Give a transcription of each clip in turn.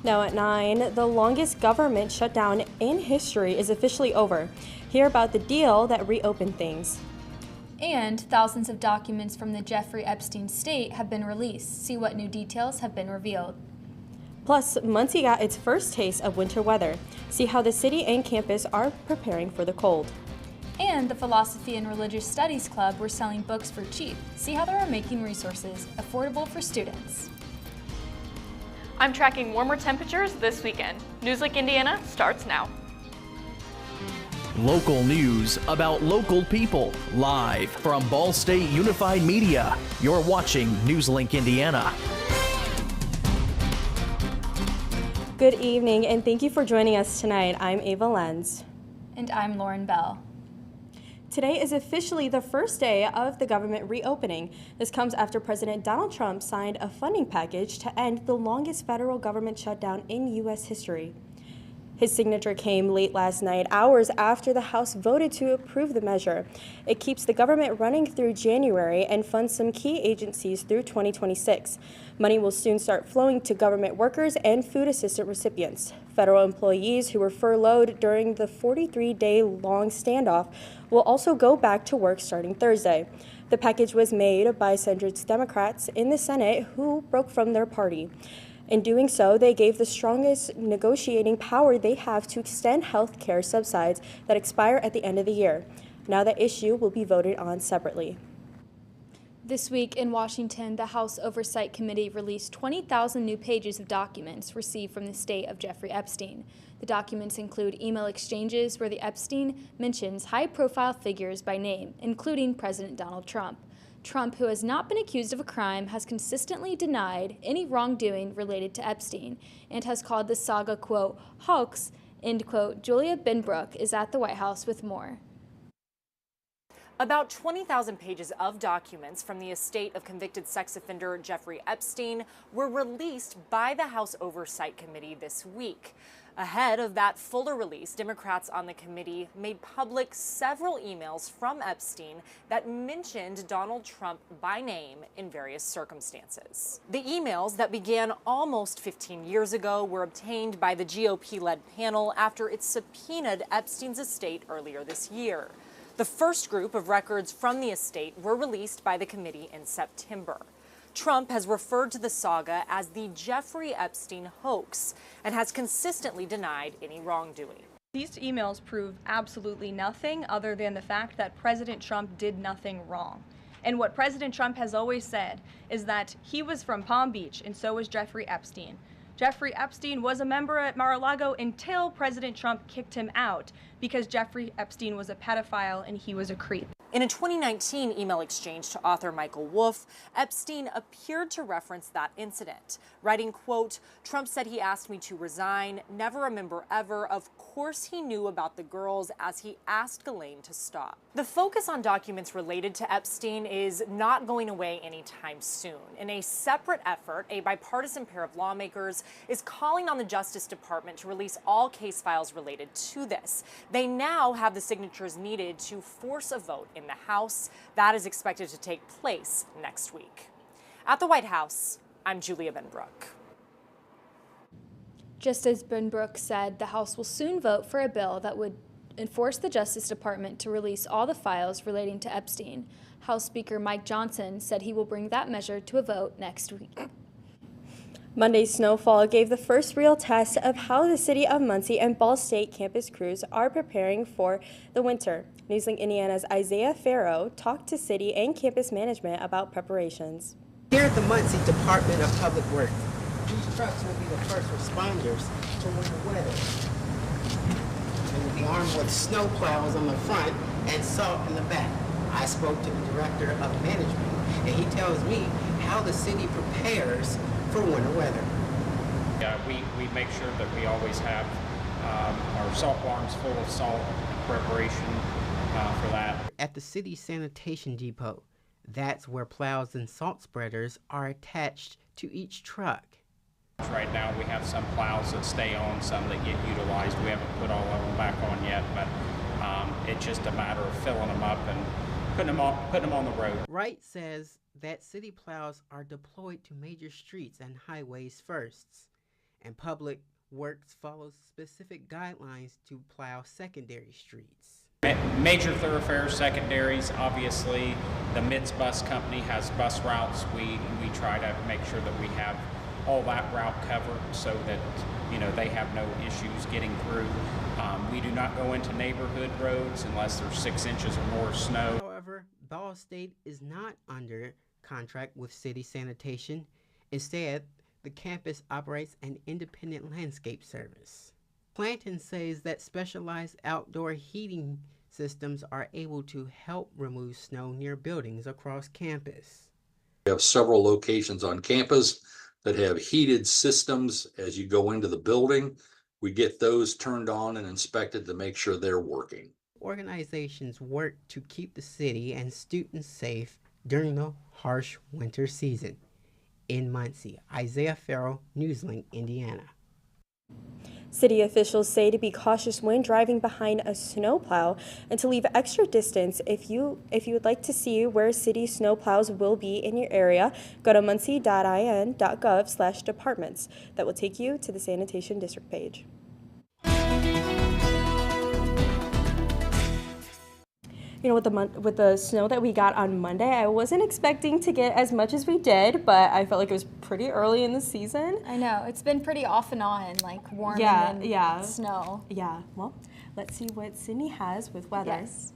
Now at 9, the longest government shutdown in history is officially over. Hear about the deal that reopened things. And thousands of documents from the Jeffrey Epstein estate have been released. See what new details have been revealed. Plus, Muncie got its first taste of winter weather. See how the city and campus are preparing for the cold. And the Philosophy and Religious Studies Club were selling books for cheap. See how they are making resources affordable for students. I'm tracking warmer temperatures this weekend. NewsLink Indiana starts now. Local news about local people, live from Ball State Unified Media. You're watching NewsLink Indiana. Good evening, and thank you for joining us tonight. I'm Ava Lenz. And I'm Lauren Bell. Today is officially the first day of the government reopening. This comes after President Donald Trump signed a funding package to end the longest federal government shutdown in U.S. history. His signature came late last night, hours after the House voted to approve the measure. It keeps the government running through January and funds some key agencies through 2026. Money will soon start flowing to government workers and food assistance recipients. Federal employees who were furloughed during the 43-day-long standoff will also go back to work starting Thursday. The package was made by centrist Democrats in the Senate who broke from their party. In doing so, they gave the strongest negotiating power they have to extend health care subsidies that expire at the end of the year. Now the issue will be voted on separately. This week in Washington, the House Oversight Committee released 20,000 new pages of documents received from the estate of Jeffrey Epstein. The documents include email exchanges where the Epstein mentions high-profile figures by name, including President Donald Trump. Trump, who has not been accused of a crime, has consistently denied any wrongdoing related to Epstein and has called the saga, quote, hoax, end quote. Julia Benbrook is at the White House with more. About 20,000 pages of documents from the estate of convicted sex offender Jeffrey Epstein were released by the House Oversight Committee this week. Ahead of that fuller release, Democrats on the committee made public several emails from Epstein that mentioned Donald Trump by name in various circumstances. The emails that began almost 15 years ago were obtained by the GOP-led panel after it subpoenaed Epstein's estate earlier this year. The first group of records from the estate were released by the committee in September. Trump has referred to the saga as the Jeffrey Epstein hoax and has consistently denied any wrongdoing. These emails prove absolutely nothing other than the fact that President Trump did nothing wrong. And what President Trump has always said is that he was from Palm Beach and so was Jeffrey Epstein. Jeffrey Epstein was a member at Mar-a-Lago until President Trump kicked him out because Jeffrey Epstein was a pedophile and he was a creep. In a 2019 email exchange to author Michael Wolff, Epstein appeared to reference that incident, writing, quote, Trump said he asked me to resign, never remember ever. Of course he knew about the girls as he asked Ghislaine to stop. The focus on documents related to Epstein is not going away anytime soon. In a separate effort, a bipartisan pair of lawmakers is calling on the Justice Department to release all case files related to this. They now have the signatures needed to force a vote in the House. That is expected to take place next week. At the White House, I'm Julia Benbrook. Just as Benbrook said, the House will soon vote for a bill that would enforce the Justice Department to release all the files relating to Epstein. House Speaker Mike Johnson said he will bring that measure to a vote next week. Monday's snowfall gave the first real test of how the city of Muncie and Ball State campus crews are preparing for the winter. NewsLink Indiana's Isaiah Farrow talked to city and campus management about preparations. Here at the Muncie Department of Public Works, these trucks will be the first responders to winter weather. They will be armed with snow plows on the front and salt in the back. I spoke to the director of management, and he tells me how the city prepares for winter weather. Yeah, we make sure that we always have our salt barns full of salt preparation for that. At the city sanitation depot, that's where plows and salt spreaders are attached to each truck. Right now we have some plows that stay on, some that get utilized. We haven't put all of them back on yet, but it's just a matter of filling them up and putting them on the road. Wright says that city plows are deployed to major streets and highways first, and Public Works follows specific guidelines to plow secondary streets. Major thoroughfares, secondaries, obviously the MITS bus company has bus routes. We try to make sure that we have all that route covered so that they have no issues getting through. We do not go into neighborhood roads unless there's 6 inches or more snow. However, Ball State is not under contract with city sanitation. Instead, the campus operates an independent landscape service. Clanton says that specialized outdoor heating systems are able to help remove snow near buildings across campus. We have several locations on campus that have heated systems as you go into the building. We get those turned on and inspected to make sure they're working. Organizations work to keep the city and students safe during the harsh winter season. In Muncie, Isaiah Farrell, NewsLink, Indiana. City officials say to be cautious when driving behind a snowplow and to leave extra distance. If you would like to see where city snowplows will be in your area, go to muncie.in.gov/departments. That will take you to the sanitation district page. With the snow that we got on Monday, I wasn't expecting to get as much as we did, but I felt like it was pretty early in the season. I know, it's been pretty off and on, like warm and then snow. Yeah, well, let's see what Sydney has with weather. Yes.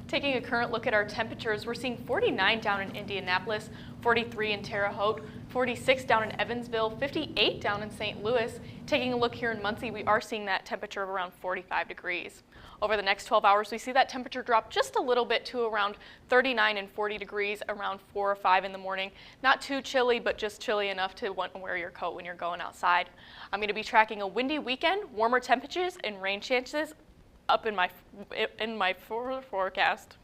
Taking a current look at our temperatures, we're seeing 49 down in Indianapolis, 43 in Terre Haute, 46 down in Evansville, 58 down in St. Louis. Taking a look here in Muncie, we are seeing that temperature of around 45 degrees. Over the next 12 hours, we see that temperature drop just a little bit to around 39 and 40 degrees around 4 or 5 in the morning. Not too chilly, but just chilly enough to want to wear your coat when you're going outside. I'm going to be tracking a windy weekend, warmer temperatures, and rain chances up in my forecast.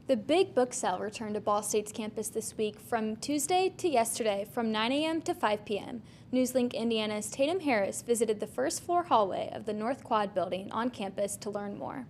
The Big Book Sale returned to Ball State's campus this week from Tuesday to yesterday from 9 a.m. to 5 p.m. NewsLink Indiana's Tatum Harris visited the first floor hallway of the North Quad building on campus to learn more.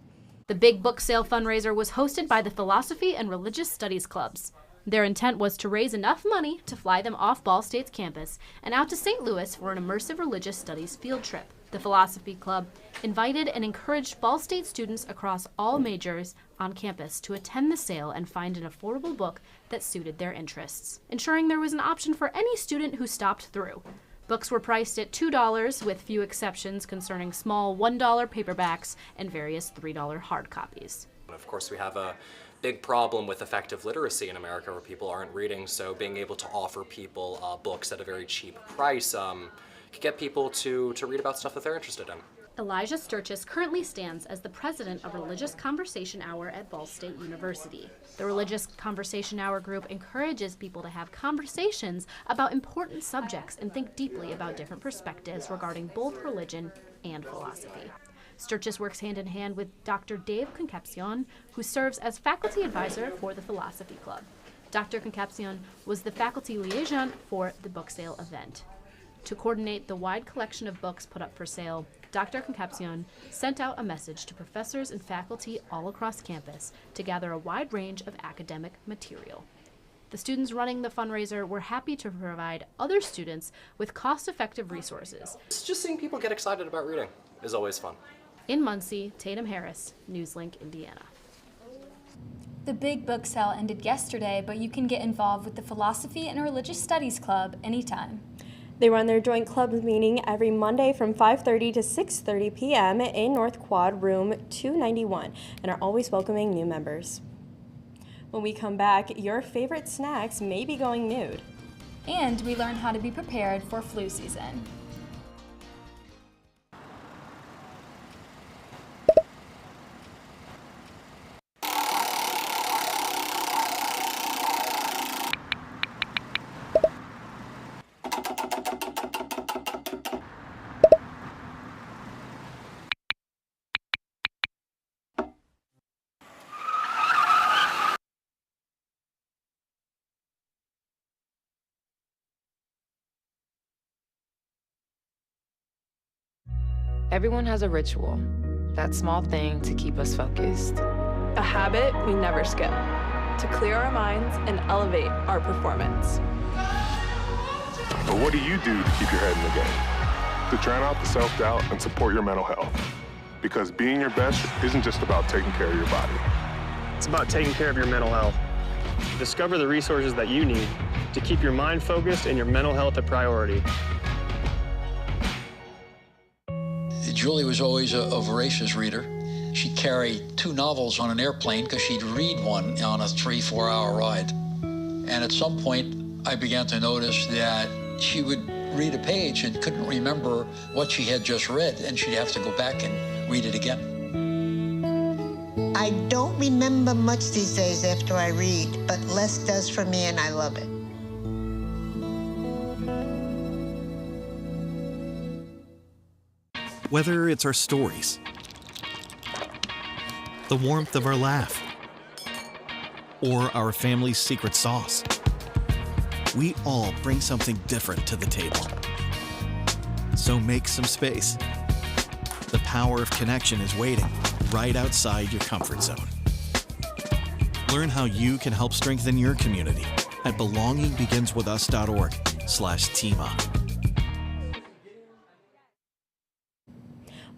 The Big Book Sale fundraiser was hosted by the Philosophy and Religious Studies Clubs. Their intent was to raise enough money to fly them off Ball State's campus and out to St. Louis for an immersive religious studies field trip. The Philosophy Club invited and encouraged Ball State students across all majors on campus to attend the sale and find an affordable book that suited their interests, ensuring there was an option for any student who stopped through. Books were priced at $2, with few exceptions concerning small $1 paperbacks and various $3 hard copies. Of course, we have a big problem with effective literacy in America where people aren't reading, so being able to offer people books at a very cheap price can get people to read about stuff that they're interested in. Elijah Sturchis currently stands as the president of Religious Conversation Hour at Ball State University. The Religious Conversation Hour group encourages people to have conversations about important subjects and think deeply about different perspectives regarding both religion and philosophy. Sturchis works hand in hand with Dr. Dave Concepcion, who serves as faculty advisor for the Philosophy Club. Dr. Concepcion was the faculty liaison for the book sale event. To coordinate the wide collection of books put up for sale, Dr. Concepcion sent out a message to professors and faculty all across campus to gather a wide range of academic material. The students running the fundraiser were happy to provide other students with cost-effective resources. Just seeing people get excited about reading is always fun. In Muncie, Tatum Harris, NewsLink, Indiana. The Big Book Sale ended yesterday, but you can get involved with the Philosophy and Religious Studies Club anytime. They run their joint club meeting every Monday from 5:30 to 6:30 p.m. in North Quad, room 291, and are always welcoming new members. When we come back, your favorite snacks may be going nude. And we learn how to be prepared for flu season. Everyone has a ritual, that small thing to keep us focused. A habit we never skip, to clear our minds and elevate our performance. But what do you do to keep your head in the game? To drown out the self-doubt and support your mental health. Because being your best isn't just about taking care of your body. It's about taking care of your mental health. Discover the resources that you need to keep your mind focused and your mental health a priority. Julie was always a voracious reader. She'd carry 2 novels on an airplane because she'd read one on a 3-4 hour ride. And at some point, I began to notice that she would read a page and couldn't remember what she had just read, and she'd have to go back and read it again. I don't remember much these days after I read, but less does for me, and I love it. Whether it's our stories, the warmth of our laugh, or our family's secret sauce, we all bring something different to the table. So make some space. The power of connection is waiting right outside your comfort zone. Learn how you can help strengthen your community at belongingbeginswithus.org/teamup.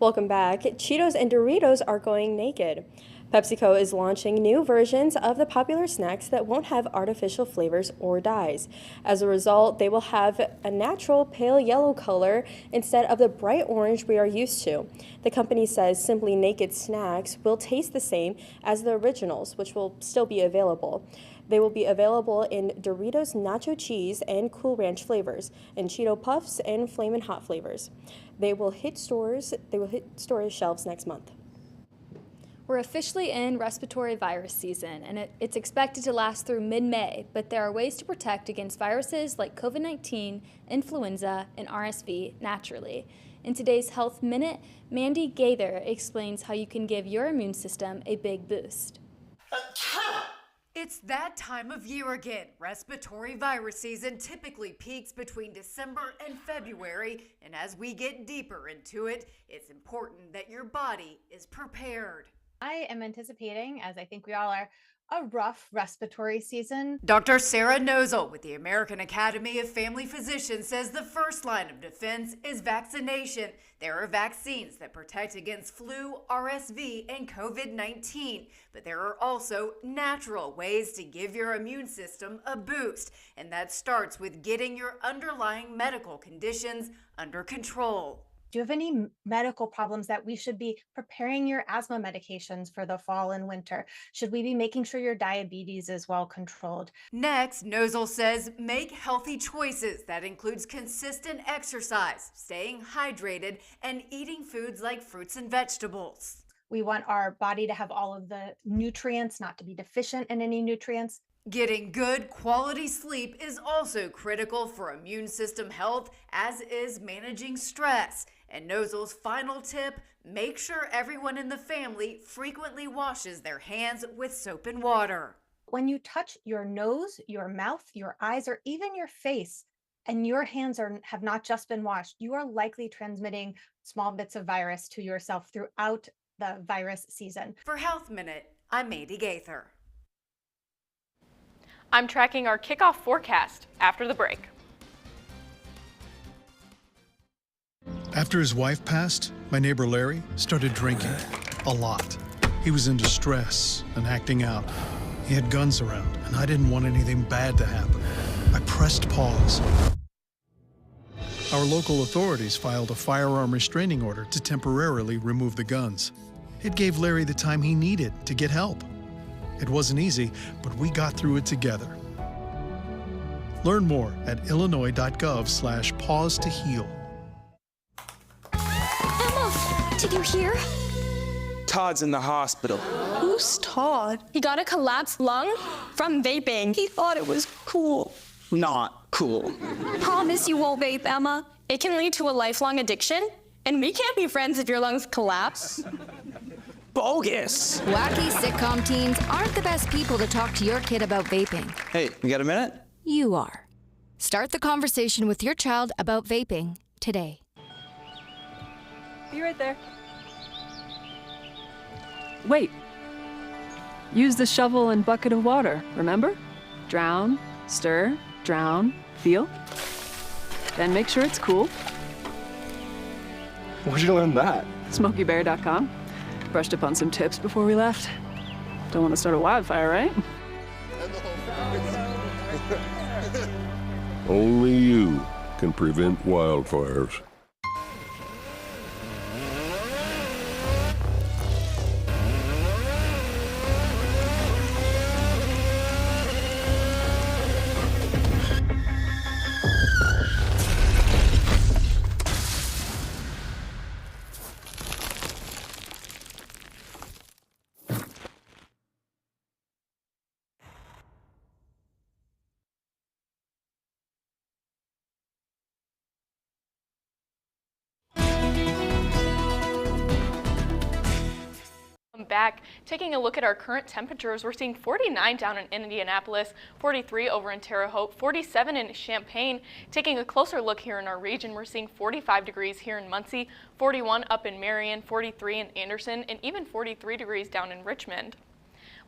Welcome back. Cheetos and Doritos are going naked. PepsiCo is launching new versions of the popular snacks that won't have artificial flavors or dyes. As a result, they will have a natural pale yellow color instead of the bright orange we are used to. The company says Simply Naked snacks will taste the same as the originals, which will still be available. They will be available in Doritos Nacho Cheese and Cool Ranch flavors, and Cheeto Puffs and Flamin' Hot flavors. They will hit stores shelves next month. We're officially in respiratory virus season, and it's expected to last through mid-May, but there are ways to protect against viruses like COVID-19, influenza, and RSV naturally. In today's Health Minute, Mandy Gaither explains how you can give your immune system a big boost. It's that time of year again. Respiratory virus season typically peaks between December and February, and as we get deeper into it, it's important that your body is prepared. I am anticipating, as I think we all are, a rough respiratory season. Dr. Sarah Nozel with the American Academy of Family Physicians says the first line of defense is vaccination. There are vaccines that protect against flu, RSV, and COVID-19, but there are also natural ways to give your immune system a boost, and that starts with getting your underlying medical conditions under control. Do you have any medical problems that we should be preparing your asthma medications for the fall and winter? Should we be making sure your diabetes is well controlled? Next, Nozel says make healthy choices. That includes consistent exercise, staying hydrated, and eating foods like fruits and vegetables. We want our body to have all of the nutrients, not to be deficient in any nutrients. Getting good quality sleep is also critical for immune system health, as is managing stress. And Nozel's final tip, make sure everyone in the family frequently washes their hands with soap and water. When you touch your nose, your mouth, your eyes, or even your face, and your hands have not just been washed, you are likely transmitting small bits of virus to yourself throughout the virus season. For Health Minute, I'm Mandy Gaither. I'm tracking our kickoff forecast after the break. After his wife passed, my neighbor Larry started drinking a lot. He was in distress and acting out. He had guns around, and I didn't want anything bad to happen. I pressed pause. Our local authorities filed a firearm restraining order to temporarily remove the guns. It gave Larry the time he needed to get help. It wasn't easy, but we got through it together. Learn more at illinois.gov/pause to heal. Emma, did you hear? Todd's in the hospital. Who's Todd? He got a collapsed lung from vaping. He thought it was cool. Not cool. Promise you won't vape, Emma. It can lead to a lifelong addiction, and we can't be friends if your lungs collapse. Bogus. Wacky sitcom teens aren't the best people to talk to your kid about vaping. Hey, you got a minute? You are. Start the conversation with your child about vaping today. Be right there. Wait. Use the shovel and bucket of water, remember? Drown, stir, drown, feel. Then make sure it's cool. Where'd you learn that? SmokeyBear.com. Brushed up on some tips before we left. Don't want to start a wildfire, right? Only you can prevent wildfires. Back, taking a look at our current temperatures, we're seeing 49 down in Indianapolis, 43 over in Terre Haute, 47 in Champaign. Taking a closer look here in our region, we're seeing 45 degrees here in Muncie, 41 up in Marion, 43 in Anderson, and even 43 degrees down in Richmond.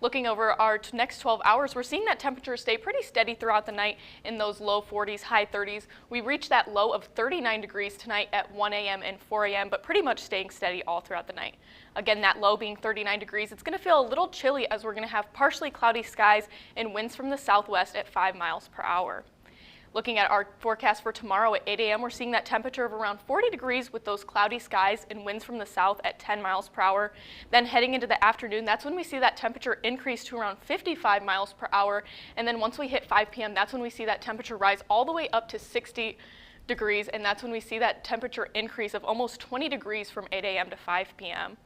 Looking over our next 12 hours, we're seeing that temperature stay pretty steady throughout the night in those low 40s, high 30s. We reached that low of 39 degrees tonight at 1 a.m. and 4 a.m., but pretty much staying steady all throughout the night. Again, that low being 39 degrees, it's going to feel a little chilly as we're going to have partially cloudy skies and winds from the southwest at 5 miles per hour. Looking at our forecast for tomorrow at 8 a.m., we're seeing that temperature of around 40 degrees with those cloudy skies and winds from the south at 10 miles per hour. Then heading into the afternoon, that's when we see that temperature increase to around 55 miles per hour. And then once we hit 5 p.m., that's when we see that temperature rise all the way up to 60 degrees. And that's when we see that temperature increase of almost 20 degrees from 8 a.m. to 5 p.m.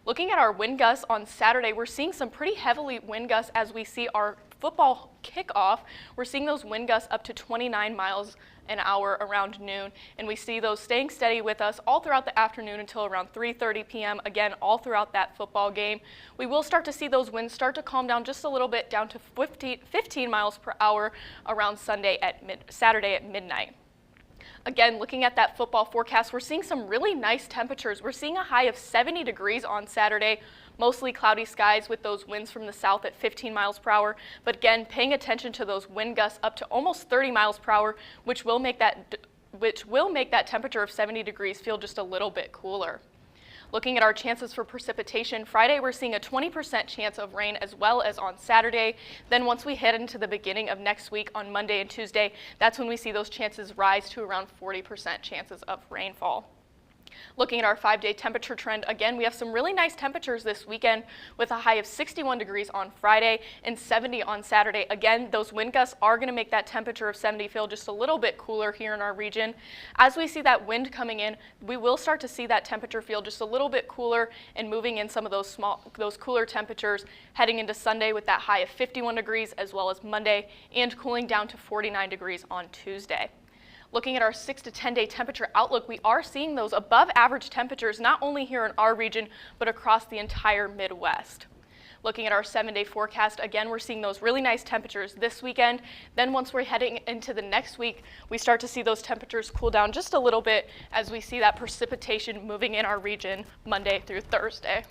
Looking at our wind gusts on Saturday, we're seeing some pretty heavily wind gusts as we see our football kickoff. We're seeing those wind gusts up to 29 miles an hour around noon, and we see those staying steady with us all throughout the afternoon until around 3:30 p.m. Again, all throughout that football game. We will start to see those winds start to calm down just a little bit, down to 15 miles per hour around Saturday at midnight. Again, looking at that football forecast, we're seeing some really nice temperatures. We're seeing a high of 70 degrees on Saturday, mostly cloudy skies with those winds from the south at 15 miles per hour. But again, paying attention to those wind gusts up to almost 30 miles per hour, which will make that temperature of 70 degrees feel just a little bit cooler. Looking at our chances for precipitation, Friday we're seeing a 20% chance of rain as well as on Saturday. Then once we head into the beginning of next week on Monday and Tuesday, that's when we see those chances rise to around 40% chances of rainfall. Looking at our 5-day temperature trend, again, we have some really nice temperatures this weekend with a high of 61 degrees on Friday and 70 on Saturday. Again, those wind gusts are going to make that temperature of 70 feel just a little bit cooler here in our region. As we see that wind coming in, we will start to see that temperature feel just a little bit cooler and moving in some of those cooler temperatures heading into Sunday with that high of 51 degrees as well as Monday, and cooling down to 49 degrees on Tuesday. Looking at our 6 to 10 day temperature outlook, we are seeing those above average temperatures not only here in our region, but across the entire Midwest. Looking at our 7-day forecast, again, we're seeing those really nice temperatures this weekend. Then once we're heading into the next week, we start to see those temperatures cool down just a little bit as we see that precipitation moving in our region Monday through Thursday.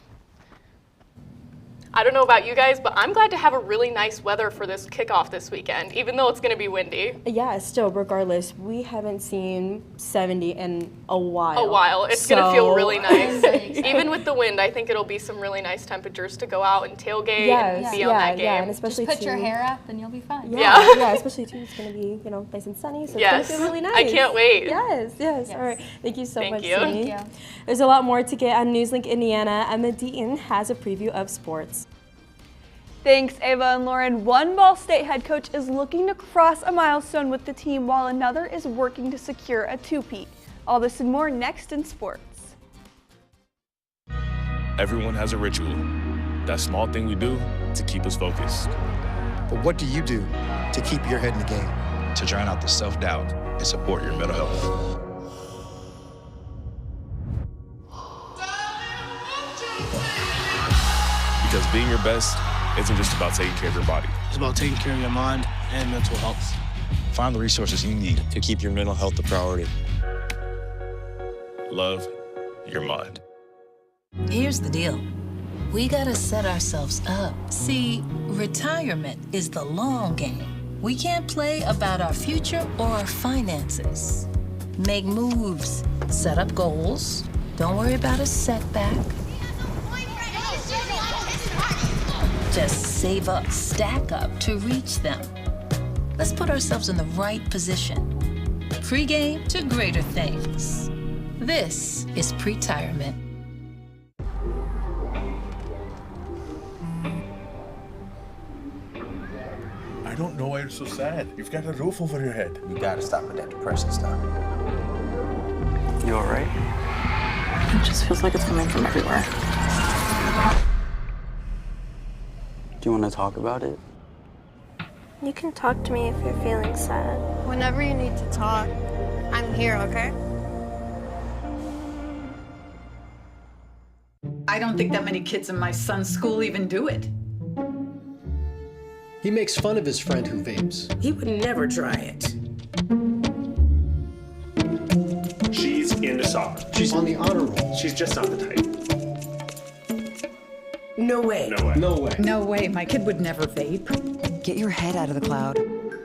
I don't know about you guys, but I'm glad to have a really nice weather for this kickoff this weekend, even though it's going to be windy. Yeah, still, regardless, we haven't seen 70 in a while. It's going to feel really nice. Even with the wind, I think it'll be some really nice temperatures to go out and tailgate and be on that game. Yeah, and especially just put your hair up and you'll be fine. Yeah, especially too, it's going to be, nice and sunny, so it's going to feel really nice. I can't wait. Yes. All right. Thank you so much, you. Sydney. Thank you. There's a lot more to get on NewsLink Indiana. Emma Deaton has a preview of sports. Thanks, Ava and Lauren. One Ball State head coach is looking to cross a milestone with the team, while another is working to secure a two-peat. All this and more next in sports. Everyone has a ritual, that small thing we do to keep us focused. But what do you do to keep your head in the game? To drown out the self-doubt and support your mental health. Because being your best isn't just about taking care of your body. It's about taking care of your mind and mental health. Find the resources you need to keep your mental health a priority. Love your mind. Here's the deal. We gotta set ourselves up. See, retirement is the long game. We can't play about our future or our finances. Make moves. Set up goals. Don't worry about a setback. Just save up, stack up to reach them. Let's put ourselves in the right position. Pre-game to greater things. This is pre-tirement. I don't know why you're so sad. You've got a roof over your head. You gotta stop with that depression stuff. You alright? It just feels like it's coming from everywhere. Do you want to talk about it? You can talk to me if you're feeling sad. Whenever you need to talk, I'm here, okay? I don't think that many kids in my son's school even do it. He makes fun of his friend who vapes. He would never try it. She's into soccer. She's on the honor roll. She's just not the type. No way. No way. No way. No way, my kid would never vape. Get your head out of the cloud.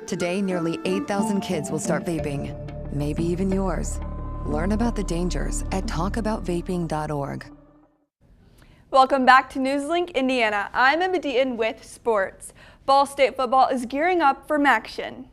Today, nearly 8,000 kids will start vaping. Maybe even yours. Learn about the dangers at talkaboutvaping.org. Welcome back to NewsLink Indiana. I'm Emma Deaton with sports. Ball State football is gearing up for action.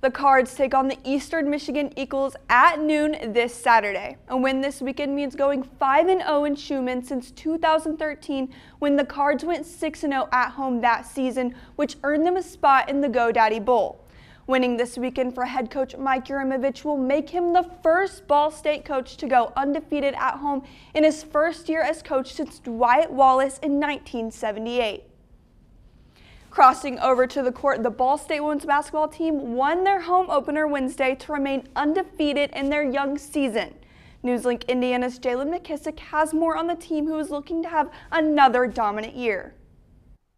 The Cards take on the Eastern Michigan Eagles at noon this Saturday. A win this weekend means going 5-0 in Schumann since 2013 when the Cards went 6-0 at home that season, which earned them a spot in the GoDaddy Bowl. Winning this weekend for head coach Mike Yurimovich will make him the first Ball State coach to go undefeated at home in his first year as coach since Dwight Wallace in 1978. Crossing over to the court, the Ball State women's basketball team won their home opener Wednesday to remain undefeated in their young season. NewsLink Indiana's Jalen McKissick has more on the team who is looking to have another dominant year.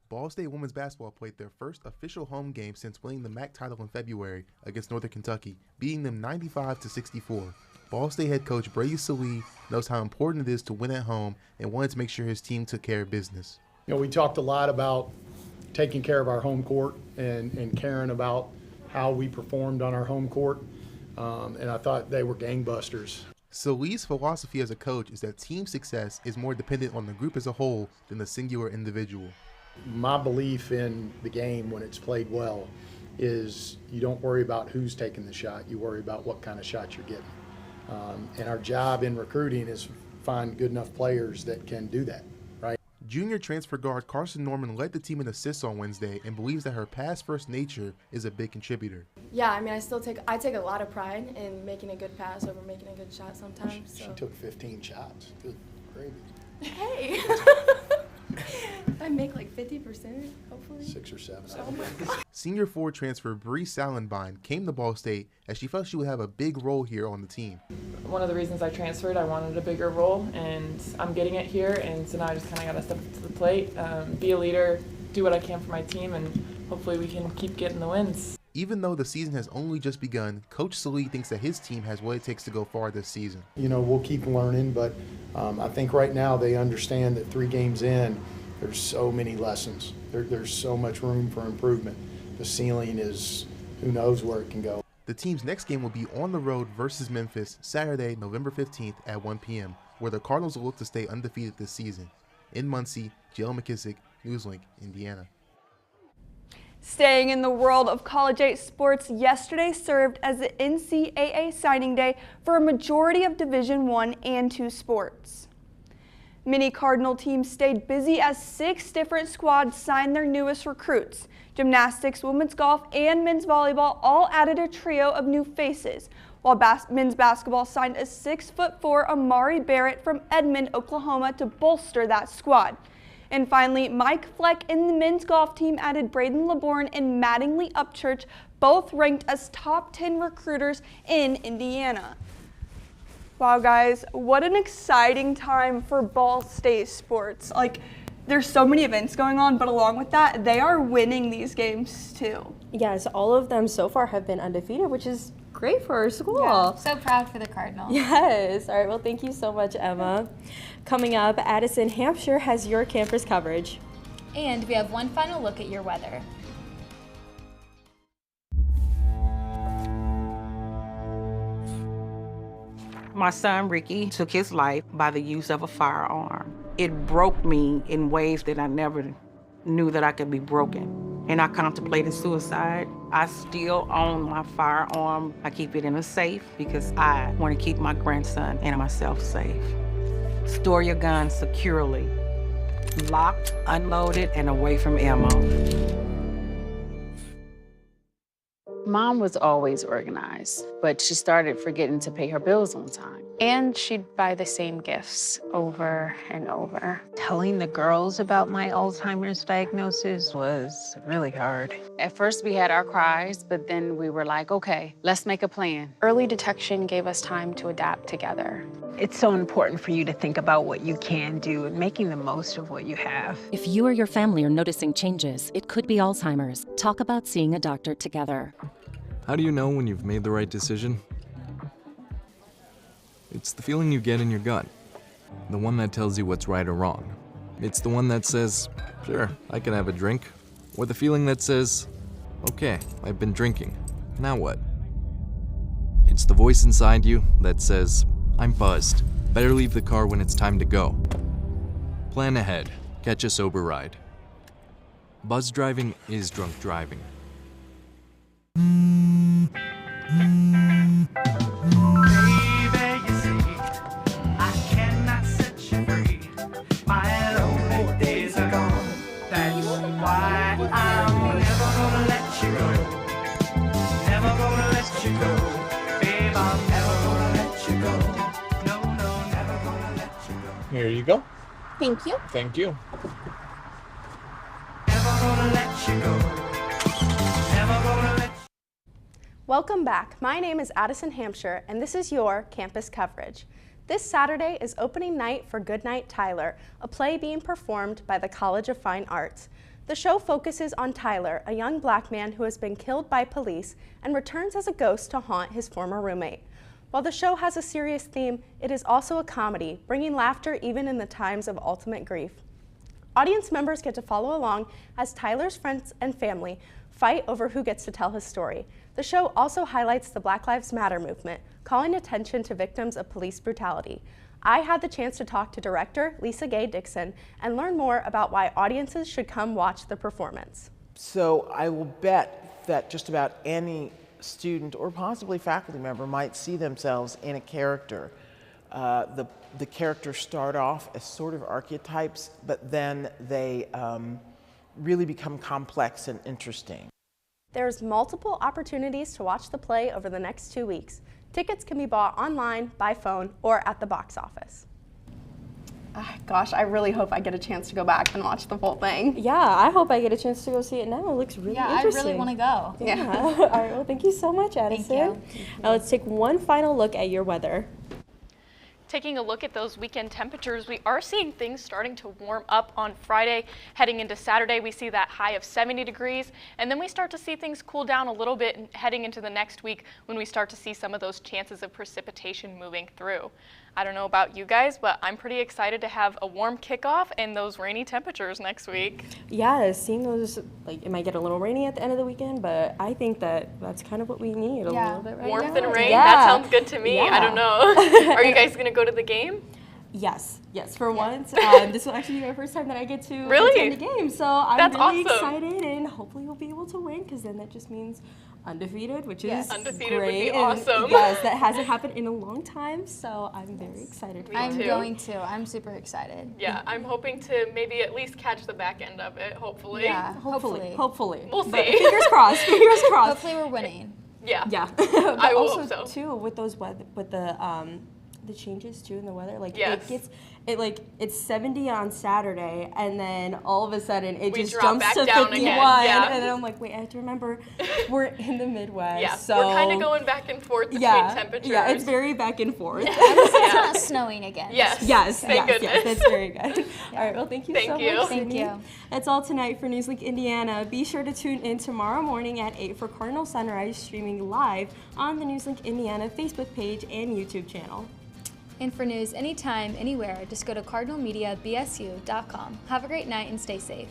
Ball State women's basketball played their first official home game since winning the MAC title in February against Northern Kentucky, beating them 95-64. Ball State head coach Brady Salee knows how important it is to win at home and wanted to make sure his team took care of business. You know, we talked a lot about taking care of our home court and caring about how we performed on our home court, and I thought they were gangbusters. Salee's philosophy as a coach is that team success is more dependent on the group as a whole than the singular individual. My belief in the game when it's played well is you don't worry about who's taking the shot, you worry about what kind of shot you're getting. And our job in recruiting is find good enough players that can do that, right? Junior transfer guard Carson Norman led the team in assists on Wednesday and believes that her pass-first nature is a big contributor. Yeah, I mean, I take a lot of pride in making a good pass over making a good shot sometimes. She took 15 shots. Good gravy. Hey. I make like 50%, hopefully. 6 or 7. Oh my God. Senior forward transfer Bree Salenbine came to Ball State as she felt she would have a big role here on the team. One of the reasons I transferred, I wanted a bigger role, and I'm getting it here, and so now I just kind of got to step up to the plate, be a leader, do what I can for my team, and hopefully we can keep getting the wins. Even though the season has only just begun, Coach Salee thinks that his team has what it takes to go far this season. You know, we'll keep learning, but I think right now they understand that 3 games in, there's so many lessons. There's so much room for improvement. The ceiling is, who knows where it can go. The team's next game will be on the road versus Memphis Saturday, November 15th at 1 p.m., where the Cardinals will look to stay undefeated this season. In Muncie, Jalen McKissick, NewsLink, Indiana. Staying in the world of College 8 sports, yesterday served as the NCAA signing day for a majority of Division I and II sports. Many Cardinal teams stayed busy as 6 different squads signed their newest recruits. Gymnastics, women's golf, and men's volleyball all added a trio of new faces, while men's basketball signed a 6'4" Amari Barrett from Edmond, Oklahoma to bolster that squad. And finally, Mike Fleck and the men's golf team added Braden LeBourne and Mattingly Upchurch, both ranked as top 10 recruiters in Indiana. Wow, guys, what an exciting time for Ball State sports. Like, there's so many events going on, but along with that, they are winning these games too. Yes, all of them so far have been undefeated, which is great for our school. Yeah, so proud for the Cardinals. Yes. All right, well, thank you so much, Emma. Coming up, Addison, Hampshire has your campus coverage. And we have one final look at your weather. My son, Ricky, took his life by the use of a firearm. It broke me in ways that I never knew that I could be broken. And I contemplated suicide. I still own my firearm. I keep it in a safe because I want to keep my grandson and myself safe. Store your gun securely, locked, unloaded, and away from ammo. Mom was always organized, but she started forgetting to pay her bills on time. And she'd buy the same gifts over and over. Telling the girls about my Alzheimer's diagnosis was really hard. At first we had our cries, but then we were like, okay, let's make a plan. Early detection gave us time to adapt together. It's so important for you to think about what you can do and making the most of what you have. If you or your family are noticing changes, it could be Alzheimer's. Talk about seeing a doctor together. How do you know when you've made the right decision? It's the feeling you get in your gut. The one that tells you what's right or wrong. It's the one that says, sure, I can have a drink. Or the feeling that says, okay, I've been drinking. Now what? It's the voice inside you that says, I'm buzzed. Better leave the car when it's time to go. Plan ahead. Catch a sober ride. Buzz driving is drunk driving. Here you go. Thank you. Thank you. Welcome back. My name is Addison Hampshire, and this is your campus coverage. This Saturday is opening night for Goodnight Tyler, a play being performed by the College of Fine Arts. The show focuses on Tyler, a young black man who has been killed by police and returns as a ghost to haunt his former roommate. While the show has a serious theme, it is also a comedy, bringing laughter even in the times of ultimate grief. Audience members get to follow along as Tyler's friends and family fight over who gets to tell his story. The show also highlights the Black Lives Matter movement, calling attention to victims of police brutality. I had the chance to talk to director Lisa Gay Dixon and learn more about why audiences should come watch the performance. So I will bet that just about any student or possibly faculty member might see themselves in a character. The characters start off as sort of archetypes, but then they really become complex and interesting. There's multiple opportunities to watch the play over the next 2 weeks. Tickets can be bought online, by phone, or at the box office. Gosh, I really hope I get a chance to go back and watch the whole thing. Yeah, I hope I get a chance to go see it now. It looks really interesting. I really want to go. Yeah. All right, well, thank you so much, Addison. Thank you. Now let's take one final look at your weather. Taking a look at those weekend temperatures, we are seeing things starting to warm up on Friday. Heading into Saturday, we see that high of 70 degrees, and then we start to see things cool down a little bit heading into the next week when we start to see some of those chances of precipitation moving through. I don't know about you guys, but I'm pretty excited to have a warm kickoff and those rainy temperatures next week. Yeah, seeing those, like, it might get a little rainy at the end of the weekend, but I think that's kind of what we need a little bit right Warmth now. and rain, yeah. that sounds good to me. Yeah. I don't know. Are you guys going to go to the game? Yes, for once. This will actually be my first time that I get to attend a game, so I'm really excited, and hopefully we'll be able to win, because then that just means undefeated, which is undefeated great. would be awesome. And yes, that hasn't happened in a long time, so I'm very excited. I'm going to. I'm super excited. Yeah, I'm hoping to maybe at least catch the back end of it, hopefully. Yeah, hopefully. We'll see. But fingers crossed, fingers crossed. Hopefully we're winning. Yeah. But I will also, hope so. too, with those the changes too in the weather, like it's 70 on Saturday, and then all of a sudden it just jumps to 51, and then I'm like, wait, I have to remember we're in the Midwest. Yeah, so we're kind of going back and forth between temperatures. Yeah, it's very back and forth. It's not snowing again. Yes, thank goodness. That's very good. All right, well, thank you so much, Thank you. That's all tonight for NewsLink Indiana. Be sure to tune in tomorrow morning at 8 for Cardinal Sunrise, streaming live on the NewsLink Indiana Facebook page and YouTube channel. And for news anytime, anywhere, just go to cardinalmediabsu.com. Have a great night and stay safe.